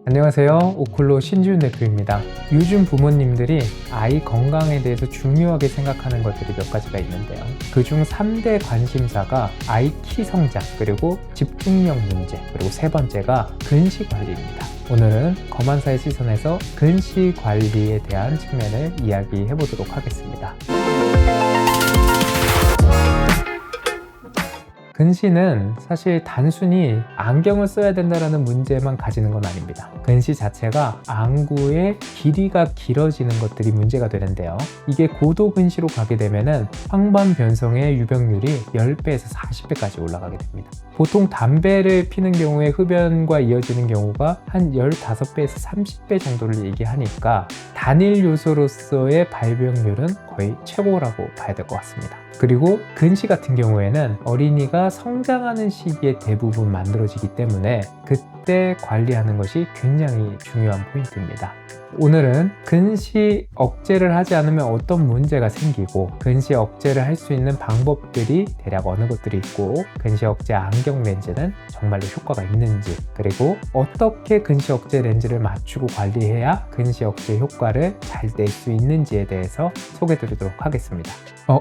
안녕하세요. 오클로 신지훈 대표입니다. 요즘 부모님들이 아이 건강에 대해서 중요하게 생각하는 것들이 몇 가지가 있는데요. 그중 3대 관심사가 아이 키 성장, 그리고 집중력 문제, 그리고 세 번째가 근시 관리입니다. 오늘은 검안사의 시선에서 근시 관리에 대한 측면을 이야기해 보도록 하겠습니다. 근시는 사실 단순히 안경을 써야 된다는 문제만 가지는 건 아닙니다. 근시 자체가 안구의 길이가 길어지는 것들이 문제가 되는데요. 이게 고도 근시로 가게 되면은 황반 변성의 유병률이 10배에서 40배까지 올라가게 됩니다. 보통 담배를 피는 경우에 흡연과 이어지는 경우가 한 15배에서 30배 정도를 얘기하니까 단일 요소로서의 발병률은 거의 최고라고 봐야 될 것 같습니다. 그리고 근시 같은 경우에는 어린이가 성장하는 시기에 대부분 만들어지기 때문에 그때 관리하는 것이 굉장히 중요한 포인트입니다. 오늘은 근시 억제를 하지 않으면 어떤 문제가 생기고 근시 억제를 할 수 있는 방법들이 대략 어느 것들이 있고 근시 억제 안경 렌즈는 정말로 효과가 있는지, 그리고 어떻게 근시 억제 렌즈를 맞추고 관리해야 근시 억제 효과를 잘 낼 수 있는지에 대해서 소개해 드리도록 하겠습니다.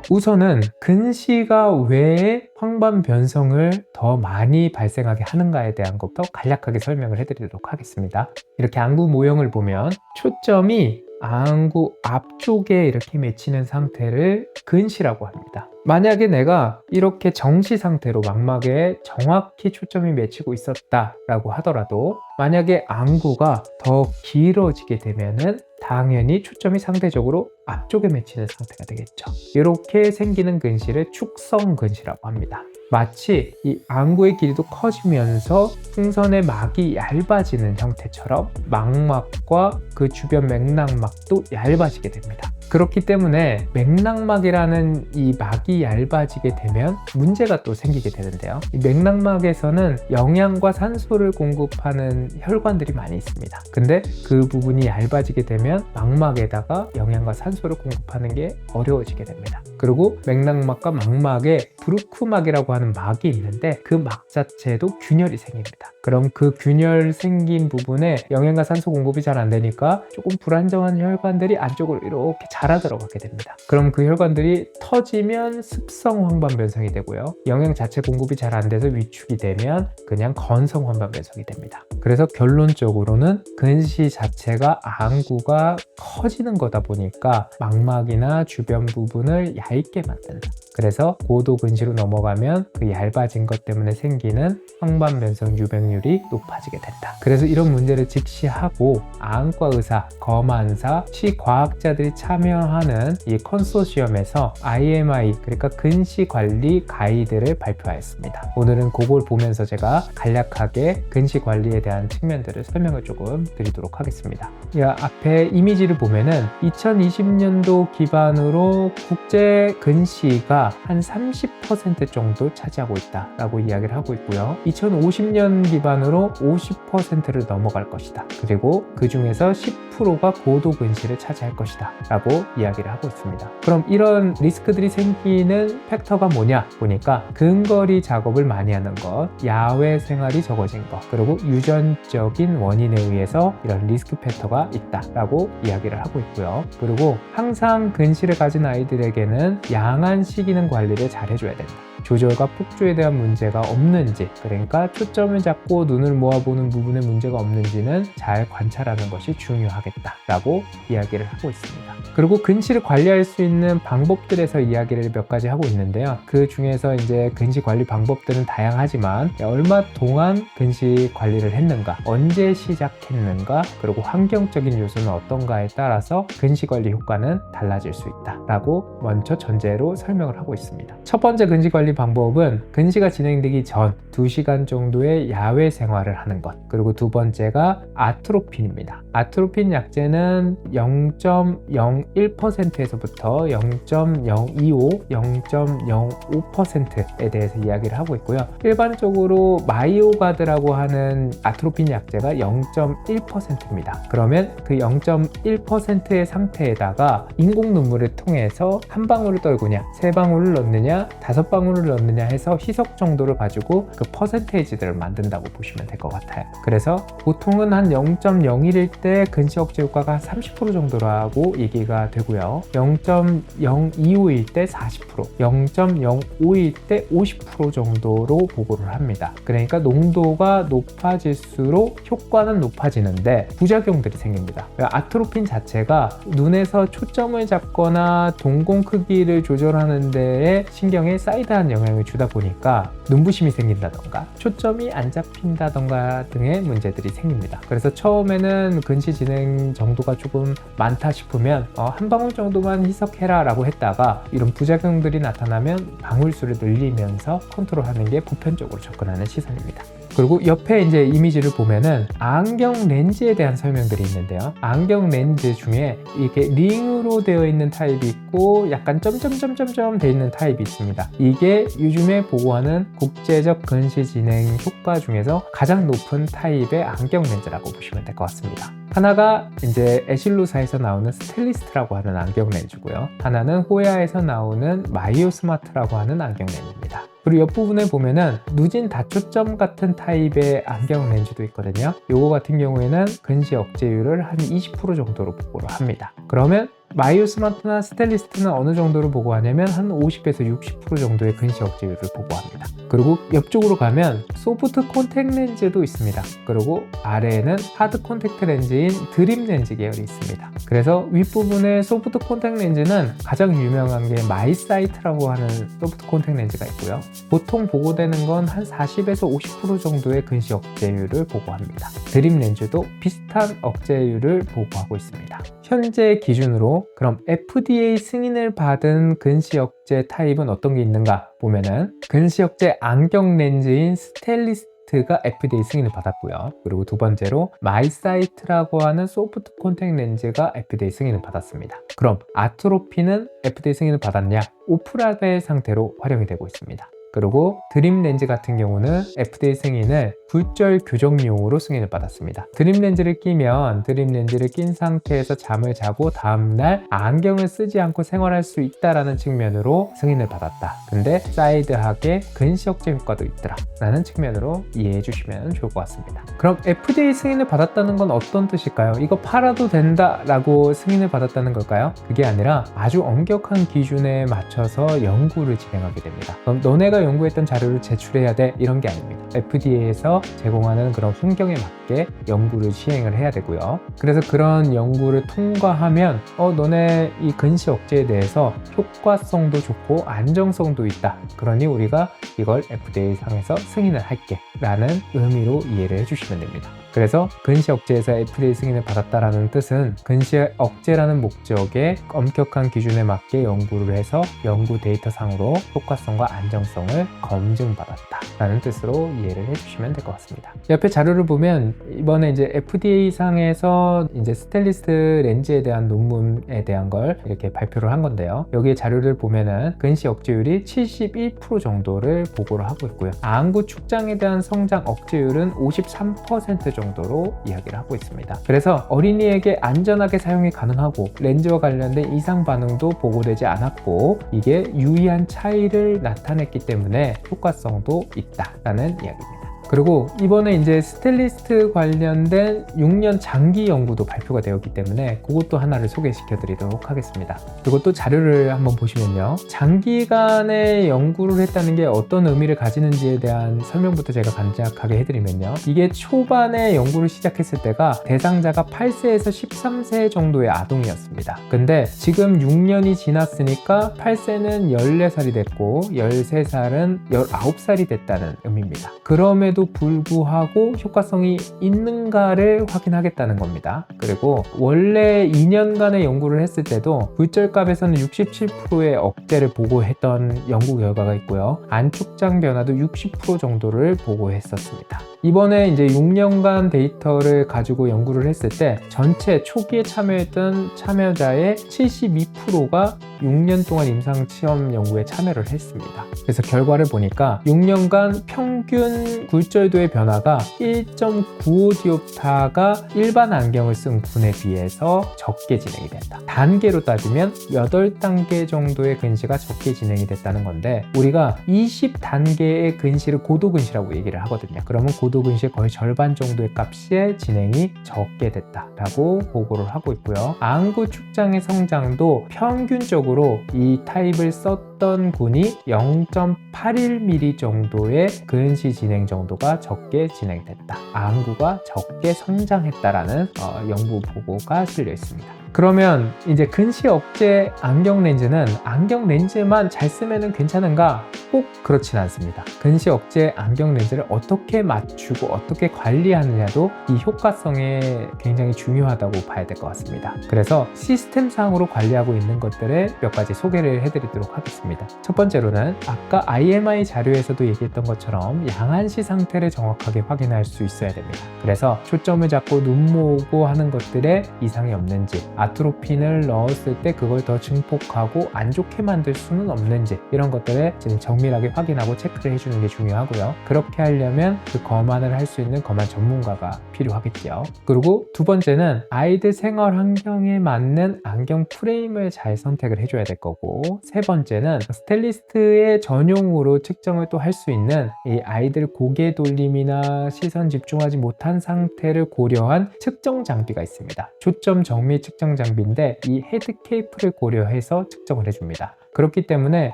우선은 근시가 왜 황반 변성을 더 많이 발생하게 하는가에 대한 것부터 간략하게 설명을 해드리도록 하겠습니다. 이렇게 안구 모형을 보면 초점이 안구 앞쪽에 이렇게 맺히는 상태를 근시라고 합니다. 만약에 내가 이렇게 정시 상태로 망막에 정확히 초점이 맺히고 있었다라고 하더라도 만약에 안구가 더 길어지게 되면은 당연히 초점이 상대적으로 앞쪽에 맺히는 상태가 되겠죠. 이렇게 생기는 근시를 축성 근시라고 합니다. 마치 이 안구의 길이도 커지면서 풍선의 막이 얇아지는 형태처럼 망막과 그 주변 맥락막도 얇아지게 됩니다. 그렇기 때문에 맥락막이라는 이 막이 얇아지게 되면 문제가 또 생기게 되는데요. 이 맥락막에서는 영양과 산소를 공급하는 혈관들이 많이 있습니다. 근데 그 부분이 얇아지게 되면 망막에다가 영양과 산소를 공급하는 게 어려워지게 됩니다. 그리고 맥락막과 망막에 브루크막이라고 하는 막이 있는데 그 막 자체도 균열이 생깁니다. 그럼 그 균열 생긴 부분에 영양과 산소 공급이 잘 안 되니까 조금 불안정한 혈관들이 안쪽으로 이렇게 자라 들어가게 됩니다. 그럼 그 혈관들이 터지면 습성 황반 변성이 되고요. 영양 자체 공급이 잘 안 돼서 위축이 되면 그냥 건성 황반 변성이 됩니다. 그래서 결론적으로는 근시 자체가 안구가 커지는 거다 보니까 망막이나 주변 부분을 얇게 만든다. 그래서 고도 근시로 넘어가면 그 얇아진 것 때문에 생기는 황반 변성 유병률이 높아지게 된다. 그래서 이런 문제를 직시하고 안과 의사, 검안사, 치과학자들이 참여하는 이 컨소시엄에서 IMI, 그러니까 근시 관리 가이드를 발표하였습니다. 오늘은 그걸 보면서 제가 간략하게 근시 관리에 대한 측면들을 설명을 조금 드리도록 하겠습니다. 이 앞에 이미지를 보면은 2020년도 기반으로 국제 근시가 한 30% 정도 차지하고 있다라고 이야기를 하고 있고요. 2050년 기반으로 50%를 넘어갈 것이다. 그리고 그 중에서 10%가 고도 근시를 차지할 것이다 라고 이야기를 하고 있습니다. 그럼 이런 리스크들이 생기는 팩터가 뭐냐 보니까 근거리 작업을 많이 하는 것, 야외 생활이 적어진 것, 그리고 유전적인 원인에 의해서 이런 리스크 팩터가 있다라고 이야기를 하고 있고요. 그리고 항상 근시를 가진 아이들에게는 양한 시기능 관리를 잘 해줘야 된다. 조절과 폭주에 대한 문제가 없는지, 그러니까 초점을 잡고 눈을 모아보는 부분에 문제가 없는지는 잘 관찰하는 것이 중요하겠다라고 이야기를 하고 있습니다. 그리고 근시를 관리할 수 있는 방법들에서 이야기를 몇 가지 하고 있는데요. 그 중에서 이제 근시 관리 방법들은 다양하지만 얼마 동안 근시 관리를 했는가, 언제 시작했는가, 그리고 환경적인 요소는 어떤가에 따라서 근시 관리 효과는 달라질 수 있다라고 먼저 전제로 설명을 하고 있습니다. 첫 번째 근시 관리 방법은 근시가 진행되기 전 2시간 정도의 야외 생활을 하는 것, 그리고 두 번째가 아트로핀입니다. 아트로핀 약제는 0.01%에서부터 0.025, 0.05%에 대해서 이야기를 하고 있고요. 일반적으로 마이오가드라고 하는 아트로핀 약제가 0.1%입니다. 그러면 그 0.1%의 상태에다가 인공 눈물을 통해서 한 방울을 떨구냐, 세 방울을 넣느냐, 5방울을 정도를 넣느냐 해서 희석 정도를 가지고 그 퍼센테이지들을 만든다고 보시면 될 것 같아요. 그래서 보통은 한 0.01일 때 근시 억제 효과가 30% 정도라고 얘기가 되고요. 0.025일 때 40%, 0.05일 때 50% 정도로 보고를 합니다. 그러니까 농도가 높아질수록 효과는 높아지는데 부작용들이 생깁니다. 아트로핀 자체가 눈에서 초점을 잡거나 동공 크기를 조절하는 데에 신경에 사이드한 영향을 주다 보니까 눈부심이 생긴다던가 초점이 안 잡힌다던가 등의 문제들이 생깁니다. 그래서 처음에는 근시 진행 정도가 조금 많다 싶으면 한 방울 정도만 희석해라 라고 했다가 이런 부작용들이 나타나면 방울수를 늘리면서 컨트롤하는 게 보편적으로 접근하는 시선입니다. 그리고 옆에 이제 이미지를 보면은 안경 렌즈에 대한 설명들이 있는데요. 안경 렌즈 중에 이렇게 링으로 되어 있는 타입이 있고 약간 점점점점점 되어 있는 타입이 있습니다. 이게 요즘에 보고하는 국제적 근시 진행 효과 중에서 가장 높은 타입의 안경 렌즈라고 보시면 될 것 같습니다. 하나가 이제 에실로사에서 나오는 스텔리스트라고 하는 안경 렌즈고요. 하나는 호야에서 나오는 마이오 스마트라고 하는 안경 렌즈입니다. 그리고 옆부분에 보면은 누진 다초점 같은 타입의 안경 렌즈도 있거든요. 요거 같은 경우에는 근시 억제율을 한 20% 정도로 보고를 합니다. 그러면 마이오 스마트나 스텔리스트는 어느 정도로 보고하냐면 한 50에서 60% 정도의 근시 억제율을 보고합니다. 그리고 옆쪽으로 가면 소프트 콘택 렌즈도 있습니다. 그리고 아래에는 하드 콘택트 렌즈인 드림 렌즈 계열이 있습니다. 그래서 윗부분에 소프트 콘택 렌즈는 가장 유명한 게 마이사이트라고 하는 소프트 콘택 렌즈가 있고요. 보통 보고되는 건 한 40에서 50% 정도의 근시 억제율을 보고합니다. 드림 렌즈도 비슷한 억제율을 보고하고 있습니다. 현재 기준으로 그럼 FDA 승인을 받은 근시 억제 타입은 어떤 게 있는가 보면은 근시 억제 안경 렌즈인 스텔리스트가 FDA 승인을 받았고요. 그리고 두 번째로 마이사이트라고 하는 소프트 콘택 렌즈가 FDA 승인을 받았습니다. 그럼 아트로피는 FDA 승인을 받았냐? 오프라벨 상태로 활용이 되고 있습니다. 그리고 드림 렌즈 같은 경우는 FDA 승인을 굴절 교정용으로 승인을 받았습니다. 드림 렌즈를 끼면 드림 렌즈를 낀 상태에서 잠을 자고 다음날 안경을 쓰지 않고 생활할 수 있다라는 측면으로 승인을 받았다. 근데 사이드하게 근시 억제 효과도 있더라 라는 측면으로 이해해 주시면 좋을 것 같습니다. 그럼 FDA 승인을 받았다는 건 어떤 뜻일까요? 이거 팔아도 된다 라고 승인을 받았다는 걸까요? 그게 아니라 아주 엄격한 기준에 맞춰서 연구를 진행하게 됩니다. 그럼 너네가 연구했던 자료를 제출해야 돼 이런 게 아닙니다. FDA에서 제공하는 그런 환경에 맞게 연구를 시행을 해야 되고요. 그래서 그런 연구를 통과하면 너네 이 근시 억제에 대해서 효과성도 좋고 안정성도 있다. 그러니 우리가 이걸 FDA 상에서 승인을 할게 라는 의미로 이해를 해주시면 됩니다. 그래서 근시 억제에서 FDA 승인을 받았다라는 뜻은 근시 억제라는 목적에 엄격한 기준에 맞게 연구를 해서 연구 데이터상으로 효과성과 안정성을 검증받았다 라는 뜻으로 이해를 해주시면 될 것 같습니다. 옆에 자료를 보면 이번에 이제 FDA 상에서 이제 스텔리스트 렌즈에 대한 논문에 대한 걸 이렇게 발표를 한 건데요. 여기 자료를 보면은 근시 억제율이 71% 정도를 보고를 하고 있고요. 안구 축장에 대한 성장 억제율은 53% 정도로 이야기를 하고 있습니다. 그래서 어린이에게 안전하게 사용이 가능하고 렌즈와 관련된 이상 반응도 보고되지 않았고 이게 유의한 차이를 나타냈기 때문에 효과성도 있다라는 이야기입니다. 그리고 이번에 이제 스텔리스트 관련된 6년 장기 연구도 발표가 되었기 때문에 그것도 하나를 소개시켜 드리도록 하겠습니다. 그리고 또 자료를 한번 보시면요. 장기간의 연구를 했다는 게 어떤 의미를 가지는지에 대한 설명부터 제가 간략하게 해드리면요. 이게 초반에 연구를 시작했을 때가 대상자가 8세에서 13세 정도의 아동이었습니다. 근데 지금 6년이 지났으니까 8세는 14살이 됐고 13살은 19살이 됐다는 의미입니다. 그럼에도 불구하고 효과성이 있는가를 확인하겠다는 겁니다. 그리고 원래 2년간의 연구를 했을 때도 굴절값에서는 67%의 억제를 보고했던 연구 결과가 있고요. 안축장 변화도 60% 정도를 보고했었습니다. 이번에 이제 6년간 데이터를 가지고 연구를 했을 때 전체 초기에 참여했던 참여자의 72%가 6년 동안 임상시험 연구에 참여를 했습니다. 그래서 결과를 보니까 6년간 평균 굴절도의 변화가 1.95디옵타가 일반 안경을 쓴 군에 비해서 적게 진행이 된다. 단계로 따지면 8단계 정도의 근시가 적게 진행이 됐다는 건데, 우리가 20단계의 근시를 고도근시라고 얘기를 하거든요. 그러면 고도근시의 거의 절반 정도의 값의 진행이 적게 됐다라고 보고를 하고 있고요. 안구 축장의 성장도 평균적으로 이 타입을 썼던 군이 0.81mm 정도의 근시 진행 정도가 적게 진행됐다. 안구가 적게 성장했다라는 연구 보고가 실려 있습니다. 그러면 이제 근시 억제 안경 렌즈는 안경 렌즈만 잘 쓰면 괜찮은가? 꼭 그렇진 않습니다. 근시 억제 안경 렌즈를 어떻게 맞추고 어떻게 관리하느냐도 이 효과성에 굉장히 중요하다고 봐야 될 것 같습니다. 그래서 시스템상으로 관리하고 있는 것들을 몇 가지 소개를 해드리도록 하겠습니다. 첫 번째로는 아까 IMI 자료에서도 얘기했던 것처럼 양안시 상태를 정확하게 확인할 수 있어야 됩니다. 그래서 초점을 잡고 눈 모으고 하는 것들에 이상이 없는지, 아트로핀을 넣었을 때 그걸 더 증폭하고 안 좋게 만들 수는 없는지, 이런 것들을 지금 정밀하게 확인하고 체크를 해주는 게 중요하고요. 그렇게 하려면 그 검안을 할 수 있는 검안 전문가가 필요하겠죠. 그리고 두 번째는 아이들 생활 환경에 맞는 안경 프레임을 잘 선택을 해줘야 될 거고, 세 번째는 스타일리스트의 전용으로 측정을 또 할 수 있는 이 아이들 고개 돌림이나 시선 집중하지 못한 상태를 고려한 측정 장비가 있습니다. 초점 정밀 측정 장비인데 이 헤드 케이프를 고려해서 측정을 해줍니다. 그렇기 때문에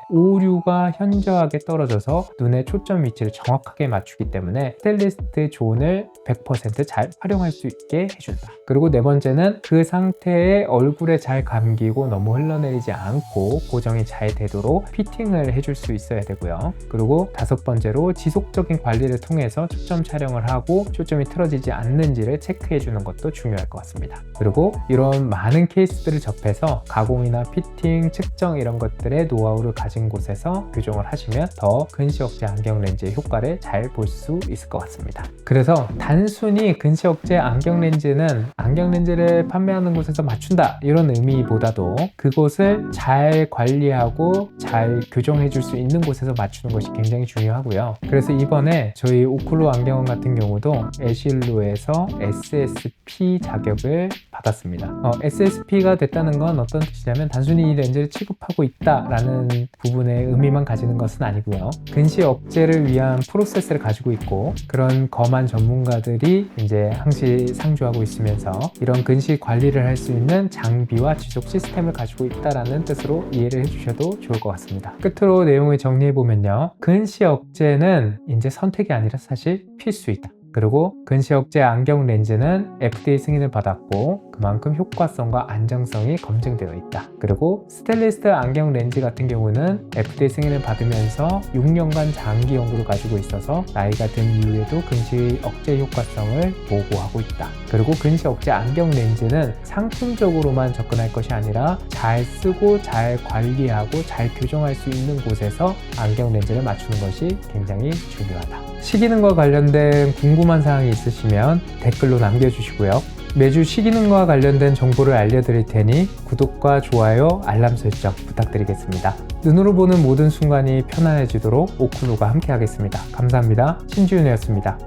오류가 현저하게 떨어져서 눈의 초점 위치를 정확하게 맞추기 때문에 스타일리스트 존을 100% 잘 활용할 수 있게 해준다. 그리고 네 번째는 그 상태에 얼굴에 잘 감기고 너무 흘러내리지 않고 고정이 잘 되도록 피팅을 해줄 수 있어야 되고요. 그리고 다섯 번째로 지속적인 관리를 통해서 초점 촬영을 하고 초점이 틀어지지 않는지를 체크해주는 것도 중요할 것 같습니다. 그리고 이런 많은 케이스들을 접해서 가공이나 피팅, 측정 이런 것들의 노하우를 가진 곳에서 교정을 하시면 더 근시 억제 안경 렌즈의 효과를 잘 볼 수 있을 것 같습니다. 그래서 단순히 근시 억제 안경 렌즈는 안경 렌즈를 판매하는 곳에서 맞춘다 이런 의미보다도 그곳을 잘 관리하고 잘 교정해 줄 수 있는 곳에서 맞추는 것이 굉장히 중요하고요. 그래서 이번에 저희 오클루 안경원 같은 경우도 에실로에서 SSP 자격을 받았습니다. SSP가 됐다는 건 어떤 뜻이냐면 단순히 이 렌즈를 취급하고 있다 라는 부분의 의미만 가지는 것은 아니고요. 근시 억제를 위한 프로세스를 가지고 있고 그런 검안 전문가들이 이제 항시 상주하고 있으면서 이런 근시 관리를 할 수 있는 장비와 지속 시스템을 가지고 있다라는 뜻으로 이해를 해주셔도 좋을 것 같습니다. 끝으로 내용을 정리해보면요. 근시 억제는 이제 선택이 아니라 사실 필수이다. 그리고 근시 억제 안경 렌즈는 FDA 승인을 받았고 그만큼 효과성과 안정성이 검증되어 있다. 그리고 스타일리스트 안경 렌즈 같은 경우는 FDA 승인을 받으면서 6년간 장기 연구를 가지고 있어서 나이가 든 이후에도 근시 억제 효과성을 보고하고 있다. 그리고 근시 억제 안경 렌즈는 상품적으로만 접근할 것이 아니라 잘 쓰고 잘 관리하고 잘 교정할 수 있는 곳에서 안경 렌즈를 맞추는 것이 굉장히 중요하다. 시기능과 관련된 궁금한 사항이 있으시면 댓글로 남겨주시고요. 매주 시기능과 관련된 정보를 알려드릴 테니 구독과 좋아요, 알람 설정 부탁드리겠습니다. 눈으로 보는 모든 순간이 편안해지도록 오클루가 함께 하겠습니다. 감사합니다. 신지윤이었습니다.